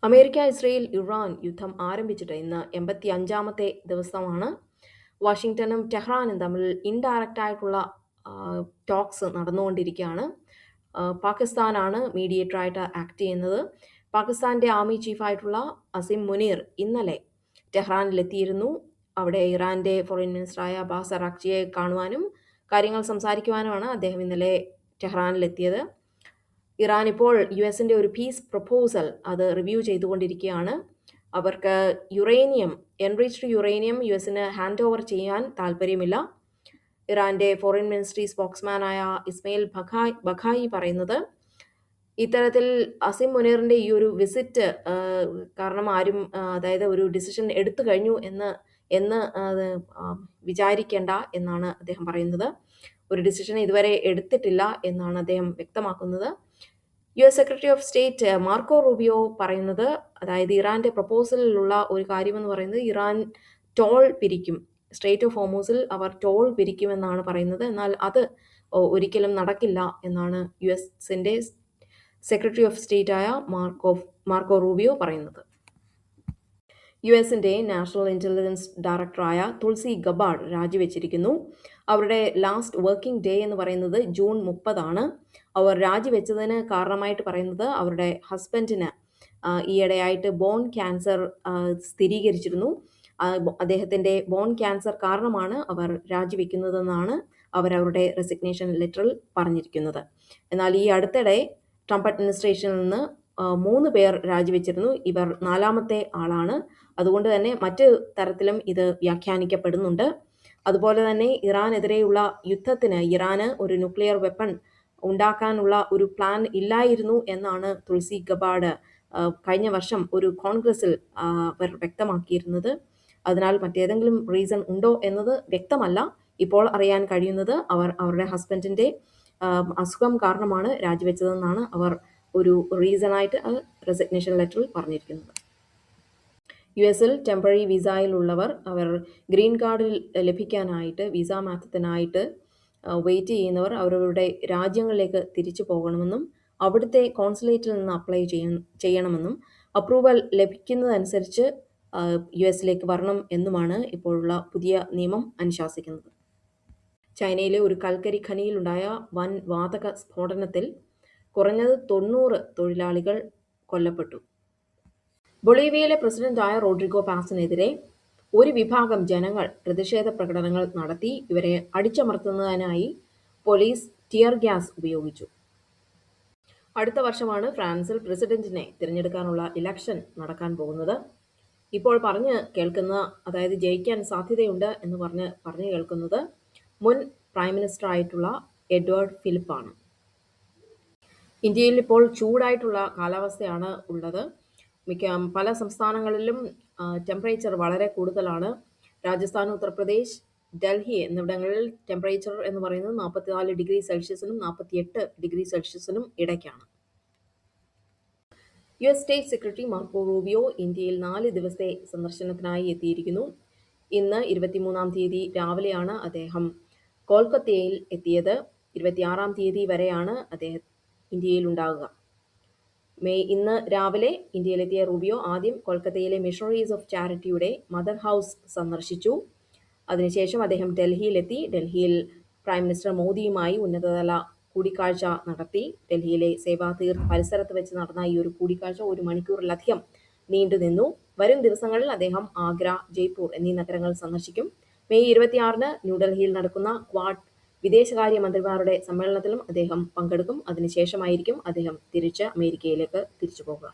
America, Israel, Iran യുദ്ധം ആരംഭിച്ചിട്ട് ഇന്ന് 85ാമത്തെ ദിവസമാണ്. വാഷിങ്ടണും ടെഹ്റാനും തമ്മിൽ ഇൻഡയറക്റ്റ് ആയിട്ടുള്ള ടോക്സ് നടന്നുകൊണ്ടിരിക്കുകയാണ്. പാകിസ്ഥാനാണ് മീഡിയേറ്ററായിട്ട് ആക്ട് ചെയ്യുന്നത്. പാകിസ്ഥാന്റെ ആർമി ചീഫായിട്ടുള്ള അസിം മുനീർ ഇന്നലെ ടെഹ്റാനിലെത്തിയിരുന്നു. അവിടെ ഇറാന്റെ ഫോറിൻ മിനിസ്റ്ററായ അബ്ബാസ് അറാക്ചിയെ കാണുവാനും കാര്യങ്ങൾ സംസാരിക്കുവാനുമാണ് അദ്ദേഹം ഇന്നലെ ടെഹ്റാനിലെത്തിയത്. ഇറാൻ ഇപ്പോൾ യുഎസിന്റെ ഒരു പീസ് പ്രപ്പോസൽ അത് റിവ്യൂ ചെയ്തുകൊണ്ടിരിക്കുകയാണ്. അവർക്ക് എൻറിച്ച്ഡ് യുറേനിയം യുഎസിന് ഹാൻഡ് ഓവർ ചെയ്യാൻ താല്പര്യമില്ല. ഇറാന്റെ ഫോറിൻ മിനിസ്ട്രി സ്പോക്സ്മാനായ ഇസ്മയിൽ ബഖായി പറയുന്നത്, ഇത്തരത്തിൽ അസിം മുനീറിന്റെ ഈ ഒരു വിസിറ്റ് കാരണം ആരും അതായത് ഒരു ഡിസിഷൻ എടുത്തു കഴിഞ്ഞു എന്ന് വിചാരിക്കേണ്ട എന്നാണ് അദ്ദേഹം പറയുന്നത്. ഒരു ഡിസിഷൻ ഇതുവരെ എടുത്തിട്ടില്ല എന്നാണ് അദ്ദേഹം വ്യക്തമാക്കുന്നത്. US secretary of state Marco Rubio പറയുന്നത്, അതായത് ഇറാന്റെ പ്രപ്പോസലിലുള്ള ഒരു കാര്യമെന്ന് പറയുന്നത് ഇറാൻ ടോൾ പിരിക്കും, സ്ട്രേറ്റ് ഓഫ് ഹോർമൂസിൽ അവർ ടോൾ പിരിക്കുമെന്നാണ് പറയുന്നത്. എന്നാൽ അത് ഒരിക്കലും നടക്കില്ല എന്നാണ് യുഎസിന്റെ സെക്രട്ടറി ഓഫ് സ്റ്റേറ്റ് ആയ മാർക്കോ റൂബിയോ പറയുന്നത്. യുഎസിന്റെ നാഷണൽ ഇന്റലിജൻസ് ഡയറക്ടറായ തുൾസി ഗബാർഡ് രാജിവെച്ചിരിക്കുന്നു. അവരുടെ ലാസ്റ്റ് വർക്കിംഗ് ഡേ എന്ന് പറയുന്നത് ജൂൺ 30 അവർ രാജിവെച്ചതിന് കാരണമായിട്ട് പറയുന്നത് അവരുടെ ഹസ്ബൻഡിന് ഈയിടെയായിട്ട് ബോൺ ക്യാൻസർ സ്ഥിരീകരിച്ചിരുന്നു. അദ്ദേഹത്തിന്റെ ബോൺ ക്യാൻസർ കാരണമാണ് അവർ രാജിവെക്കുന്നതെന്നാണ് അവരവരുടെ റെസിഗ്നേഷൻ ലെറ്ററിൽ പറഞ്ഞിരിക്കുന്നത്. എന്നാൽ ഈ അടുത്തിടെ ട്രംപ് അഡ്മിനിസ്ട്രേഷനിൽ നിന്ന് 3 പേർ രാജിവെച്ചിരുന്നു. ഇവർ 4ാമത്തെ ആളാണ്. അതുകൊണ്ട് തന്നെ മറ്റ് തരത്തിലും ഇത് വ്യാഖ്യാനിക്കപ്പെടുന്നുണ്ട്. അതുപോലെ തന്നെ ഇറാനെതിരെയുള്ള യുദ്ധത്തിന് ഇറാന് ഒരു ന്യൂക്ലിയർ വെപ്പൺ ഉണ്ടാക്കാനുള്ള ഒരു പ്ലാൻ ഇല്ലായിരുന്നു എന്നാണ് തുൾസി ഗബാർഡ് കഴിഞ്ഞ വർഷം ഒരു കോൺഗ്രസിൽ അവർ വ്യക്തമാക്കിയിരുന്നത്. അതിനാൽ മറ്റേതെങ്കിലും റീസൺ ഉണ്ടോ എന്നത് വ്യക്തമല്ല. ഇപ്പോൾ അറിയാൻ കഴിയുന്നത് അവരുടെ ഹസ്ബൻഡിന്റെ അസുഖം കാരണമാണ് രാജിവെച്ചതെന്നാണ് അവർ ഒരു റീസണായിട്ട് റെസിഗ്നേഷൻ ലെറ്ററിൽ പറഞ്ഞിരിക്കുന്നത്. യുഎസിൽ ടെമ്പററി വിസയിലുള്ളവർ അവർ ഗ്രീൻ കാർഡിൽ ലഭിക്കാനായിട്ട് വിസ മാറ്റത്തിനായിട്ട് വെയിറ്റ് ചെയ്യുന്നവർ അവരവരുടെ രാജ്യങ്ങളിലേക്ക് തിരിച്ചു പോകണമെന്നും അവിടുത്തെ കോൺസുലേറ്റിൽ നിന്ന് അപ്ലൈ ചെയ്യണമെന്നും അപ്രൂവൽ ലഭിക്കുന്നതനുസരിച്ച് യുഎസിലേക്ക് വരണം എന്നുമാണ് ഇപ്പോഴുള്ള പുതിയ നിയമം അനുശാസിക്കുന്നത്. ചൈനയിലെ ഒരു കൽക്കരി ഖനിയിലുണ്ടായ വൻ വാതക സ്ഫോടനത്തിൽ കുറഞ്ഞത് 90 തൊഴിലാളികൾ കൊല്ലപ്പെട്ടു. ബൊളീവിയയിലെ പ്രസിഡന്റായ റോഡ്രിഗോ പാസിനെതിരെ ഒരു വിഭാഗം ജനങ്ങൾ പ്രതിഷേധ പ്രകടനങ്ങൾ നടത്തി. ഇവരെ അടിച്ചമർത്തുന്നതിനായി പോലീസ് ടിയർ ഗ്യാസ് ഉപയോഗിച്ചു. അടുത്ത വർഷമാണ് ഫ്രാൻസിൽ പ്രസിഡന്റിനെ തിരഞ്ഞെടുക്കാനുള്ള ഇലക്ഷൻ നടക്കാൻ പോകുന്നത്. ഇപ്പോൾ പറഞ്ഞു കേൾക്കുന്ന, അതായത് ജയിക്കാൻ സാധ്യതയുണ്ട് എന്ന് പറഞ്ഞു കേൾക്കുന്നത് മുൻ പ്രൈം മിനിസ്റ്റർ ആയിട്ടുള്ള എഡ്വേർഡ് ഫിലിപ്പാണ്. ഇന്ത്യയിൽ ഇപ്പോൾ ചൂടായിട്ടുള്ള കാലാവസ്ഥയാണ് ഉള്ളത്. പല സംസ്ഥാനങ്ങളിലും ടെമ്പറേച്ചർ വളരെ കൂടുതലാണ്. രാജസ്ഥാൻ, ഉത്തർപ്രദേശ്, ഡൽഹി എന്നിവിടങ്ങളിൽ ടെമ്പറേച്ചർ എന്ന് പറയുന്നത് 44 ഡിഗ്രി സെൽഷ്യസിനും 48 ഡിഗ്രി സെൽഷ്യസിനും ഇടയ്ക്കാണ്. US state secretary Marco Rubio ഇന്ത്യയിൽ 4 ദിവസത്തെ സന്ദർശനത്തിനായി എത്തിയിരിക്കുന്നു. ഇന്ന് 23-ാം തീയതി രാവിലെയാണ് അദ്ദേഹം കൊൽക്കത്തയിൽ എത്തിയത്. 26-ാം തീയതി വരെയാണ് അദ്ദേഹം ഇന്ത്യയിൽ ഉണ്ടാകുക. ഇന്ന് രാവിലെ ഇന്ത്യയിലെത്തിയ റൂബിയോ ആദ്യം കൊൽക്കത്തയിലെ മിഷണറീസ് ഓഫ് ചാരിറ്റിയുടെ മദർ ഹൗസ് സന്ദർശിച്ചു. അതിനുശേഷം അദ്ദേഹം ഡൽഹിയിലെത്തി. ഡൽഹിയിൽ പ്രൈം മിനിസ്റ്റർ മോദിയുമായി ഉന്നതതല കൂടിക്കാഴ്ച നടത്തി. ഡൽഹിയിലെ സേവാ തീർത്ത് പരിസരത്ത് വെച്ച് നടന്ന ഈ ഒരു കൂടിക്കാഴ്ച 1 മണിക്കൂറിലധികം നീണ്ടുനിന്നു. വരും ദിവസങ്ങളിൽ അദ്ദേഹം ആഗ്ര, ജയ്പൂർ എന്നീ നഗരങ്ങൾ സന്ദർശിക്കും. മെയ് 26-ന് ന്യൂഡൽഹിയിൽ നടക്കുന്ന ക്വാഡ് വിദേശകാര്യ മന്ത്രിമാരുടെ സമ്മേളനത്തിലും അദ്ദേഹം പങ്കെടുക്കും. അതിനുശേഷമായിരിക്കും അദ്ദേഹം അമേരിക്കയിലേക്ക് തിരിച്ചു പോകുക.